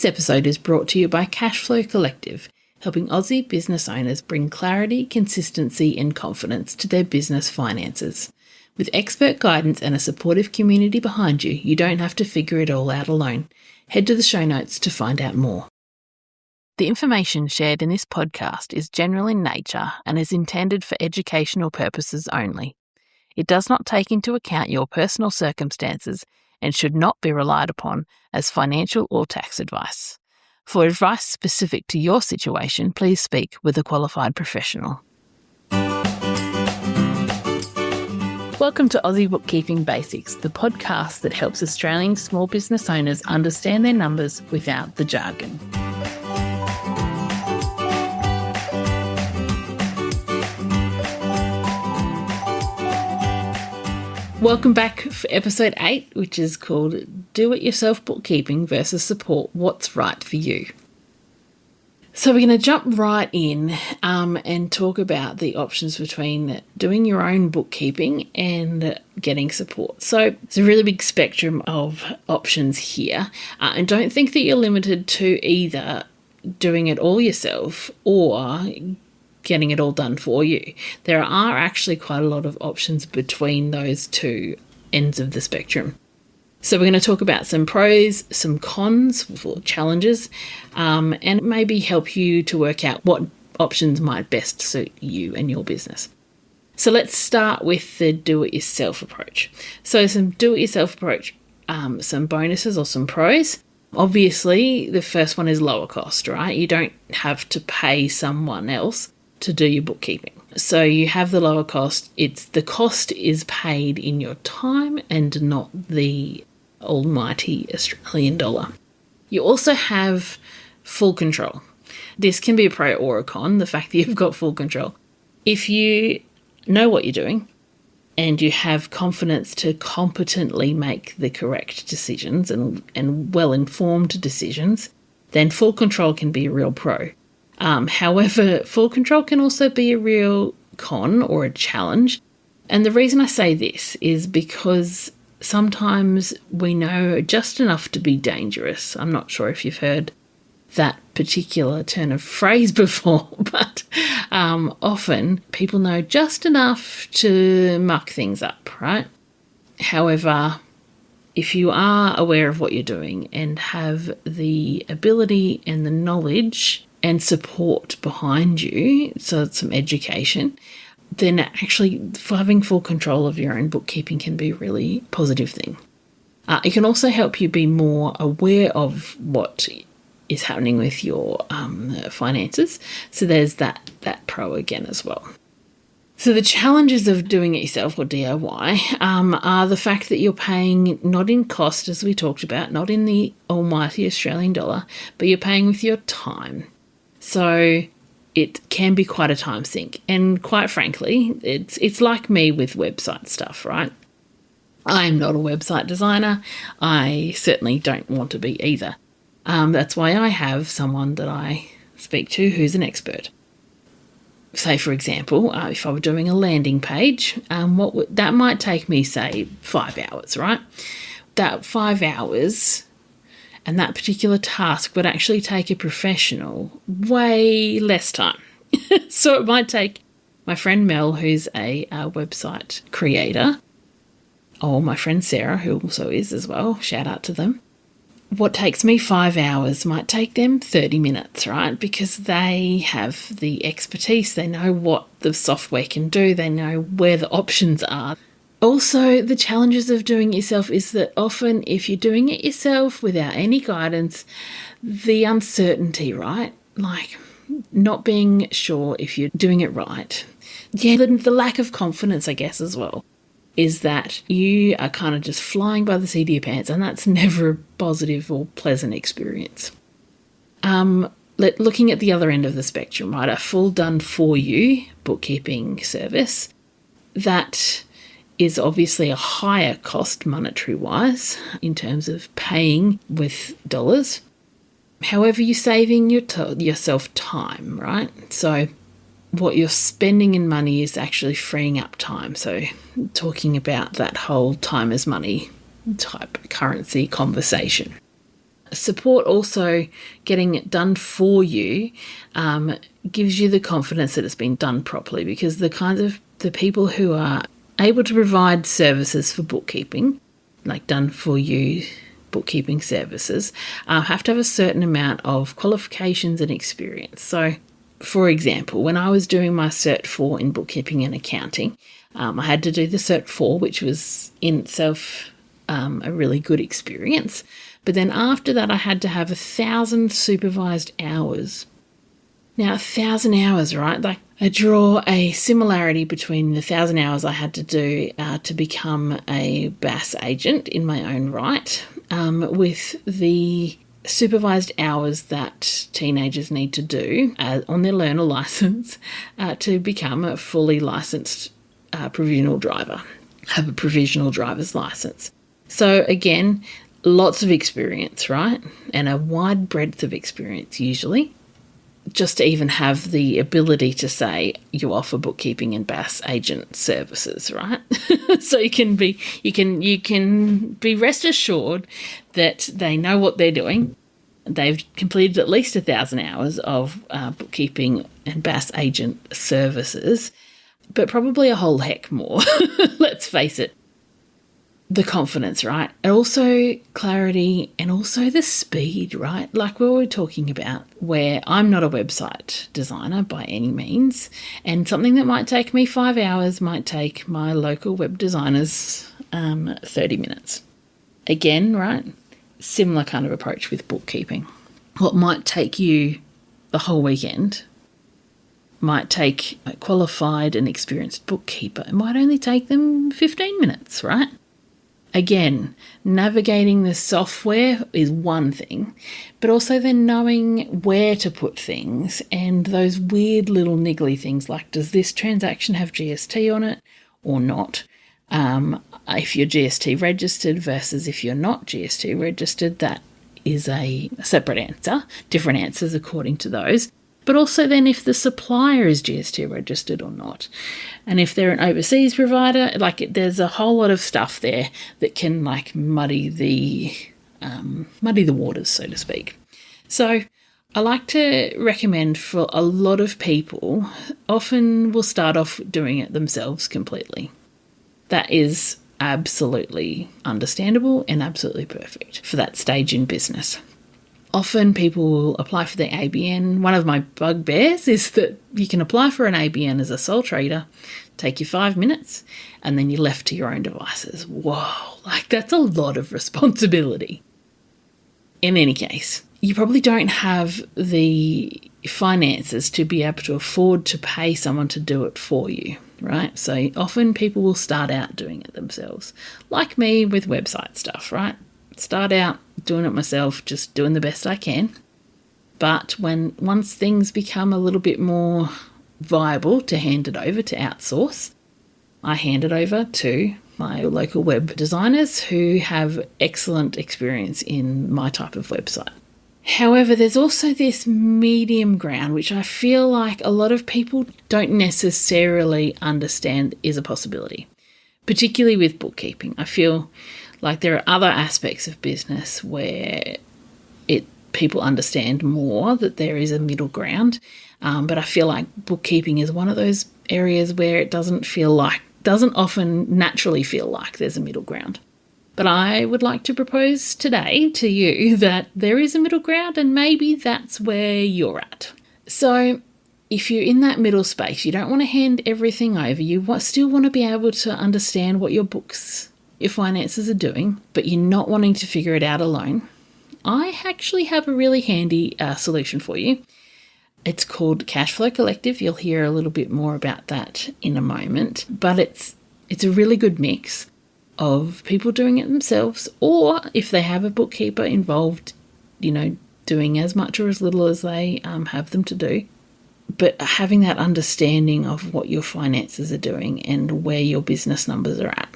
episode is brought to you by Cashflow Collective, helping Aussie business owners bring clarity, consistency and confidence to their business finances. With expert guidance and a supportive community behind you, you don't have to figure it all out alone. Head to the show notes to find out more. The information shared in this podcast is general in nature and is intended for educational purposes only. It does not take into account your personal circumstances and should not be relied upon as financial or tax advice. For advice specific to your situation, please speak with a qualified professional. Welcome to Aussie Bookkeeping Basics, the podcast that helps Australian small business owners understand their numbers without the jargon. Welcome back for episode 8, which is called Do-It-Yourself Bookkeeping versus Support, What's Right for You. So we're going to jump right in and talk about the options between doing your own bookkeeping and getting support. So it's a really big spectrum of options here. And don't think that you're limited to either doing it all yourself or getting it all done for you. There are actually quite a lot of options between those two ends of the spectrum. So we're going to talk about some pros, some cons for challenges, and maybe help you to work out what options might best suit you and your business. So let's start with the do-it-yourself approach. So some do-it-yourself approach, some bonuses or some pros. Obviously, the first one is lower cost, right? You don't have to pay someone else to do your bookkeeping. So you have the lower cost. The cost is paid in your time and not the almighty Australian dollar. You also have full control. This can be a pro or a con, the fact that you've got full control. If you know what you're doing and you have confidence to competently make the correct decisions and well-informed decisions, then full control can be a real pro. However, full control can also be a real con or a challenge. And the reason I say this is because sometimes we know just enough to be dangerous. I'm not sure if you've heard that particular turn of phrase before, but often people know just enough to muck things up, right? However, if you are aware of what you're doing and have the ability and the knowledge and support behind you, so some education, then actually having full control of your own bookkeeping can be a really positive thing. It can also help you be more aware of what is happening with your finances. So there's that pro again as well. So the challenges of doing it yourself or DIY are the fact that you're paying not in cost, as we talked about, not in the almighty Australian dollar, but you're paying with your time. So it can be quite a time sink. And quite frankly, it's like me with website stuff, right? I'm not a website designer. I certainly don't want to be either. That's why I have someone that I speak to who's an expert. Say, for example, if I were doing a landing page, that might take me, say, 5 hours, right? That 5 hours and that particular task would actually take a professional way less time. So it might take my friend Mel, who's a website creator, or my friend Sarah, who also is as well, shout out to them. What takes me 5 hours might take them 30 minutes, right? Because they have the expertise, they know what the software can do, they know where the options are. Also, the challenges of doing it yourself is that often if you're doing it yourself without any guidance, the uncertainty, right? Like not being sure if you're doing it right. Yeah, the lack of confidence, I guess, as well, is that you are kind of just flying by the seat of your pants, and that's never a positive or pleasant experience. Looking at the other end of the spectrum, right, a full done-for-you bookkeeping service, that is obviously a higher cost monetary-wise in terms of paying with dollars. However, you're saving yourself time, right? So what you're spending in money is actually freeing up time. So talking about that whole time is money type currency conversation. Support also, getting it done for you, gives you the confidence that it's been done properly, because the people who are able to provide services for bookkeeping, like done for you bookkeeping services, have to have a certain amount of qualifications and experience. So, for example, when I was doing my Cert 4 in bookkeeping and accounting, I had to do the Cert 4, which was in itself a really good experience. But then after that, I had to have 1,000 supervised hours. Now, 1,000 hours, right? Like, I draw a similarity between the 1,000 hours I had to do to become a BAS agent in my own right, with the supervised hours that teenagers need to do on their learner license to become a fully licensed provisional driver, have a provisional driver's license. So again, lots of experience, right? And a wide breadth of experience usually, just to even have the ability to say you offer bookkeeping and BAS agent services, right? So you can be rest assured that they know what they're doing. They've completed at least 1,000 hours of bookkeeping and BAS agent services, but probably a whole heck more. Let's face it. The confidence, right? And also clarity, and also the speed, right? Like we were talking about, where I'm not a website designer by any means, and something that might take me 5 hours might take my local web designers 30 minutes. Again, right? Similar kind of approach with bookkeeping. What might take you the whole weekend might take a qualified and experienced bookkeeper. It might only take them 15 minutes, right? Again, navigating the software is one thing, but also then knowing where to put things and those weird little niggly things like, does this transaction have GST on it or not? If you're GST registered versus if you're not GST registered, that is a separate answer, different answers according to those. But also then if the supplier is GST registered or not. And if they're an overseas provider, like there's a whole lot of stuff there that can like muddy the waters, so to speak. So I like to recommend for a lot of people, often will start off doing it themselves completely. That is absolutely understandable and absolutely perfect for that stage in business. Often people will apply for their ABN. One of my bugbears is that you can apply for an ABN as a sole trader, take you 5 minutes, and then you're left to your own devices. Whoa, like that's a lot of responsibility. In any case, you probably don't have the finances to be able to afford to pay someone to do it for you, right? So often people will start out doing it themselves, like me with website stuff, right? Start out doing it myself, just doing the best I can. But once things become a little bit more viable to hand it over to outsource, I hand it over to my local web designers who have excellent experience in my type of website. However, there's also this medium ground, which I feel like a lot of people don't necessarily understand is a possibility, particularly with bookkeeping. I feel like there are other aspects of business where people understand more that there is a middle ground, but I feel like bookkeeping is one of those areas where it doesn't often naturally feel like there's a middle ground. But I would like to propose today to you that there is a middle ground, and maybe that's where you're at. So if you're in that middle space, you don't want to hand everything over, you still want to be able to understand what your finances are doing, but you're not wanting to figure it out alone, I actually have a really handy solution for you. It's called Cashflow Collective. You'll hear a little bit more about that in a moment, but it's a really good mix of people doing it themselves, or if they have a bookkeeper involved, doing as much or as little as they have them to do, but having that understanding of what your finances are doing and where your business numbers are at.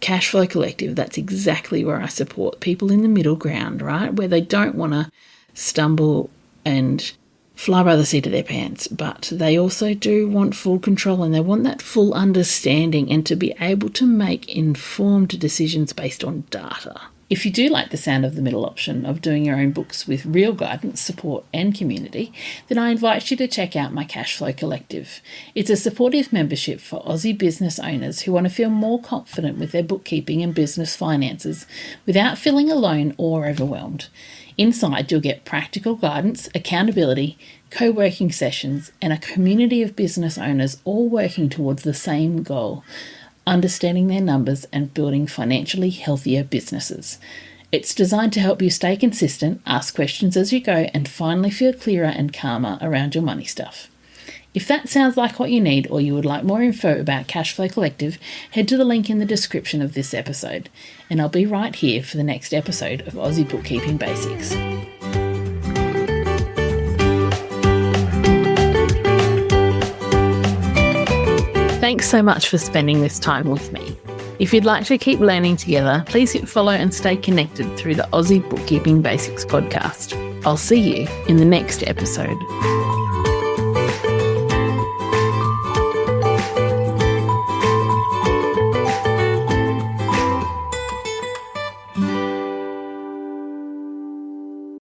Cashflow Collective, that's exactly where I support people in the middle ground, right? Where they don't want to stumble and fly by the seat of their pants, but they also do want full control, and they want that full understanding and to be able to make informed decisions based on data. If you do like the sound of the middle option of doing your own books with real guidance, support and community, then I invite you to check out my Cashflow Collective. It's a supportive membership for Aussie business owners who want to feel more confident with their bookkeeping and business finances without feeling alone or overwhelmed. Inside, you'll get practical guidance, accountability, co-working sessions, and a community of business owners all working towards the same goal: understanding their numbers and building financially healthier businesses. It's designed to help you stay consistent, ask questions as you go, and finally feel clearer and calmer around your money stuff. If that sounds like what you need, or you would like more info about Cashflow Collective, head to the link in the description of this episode, and I'll be right here for the next episode of Aussie Bookkeeping Basics. Thanks so much for spending this time with me. If you'd like to keep learning together, please hit follow and stay connected through the Aussie Bookkeeping Basics podcast. I'll see you in the next episode.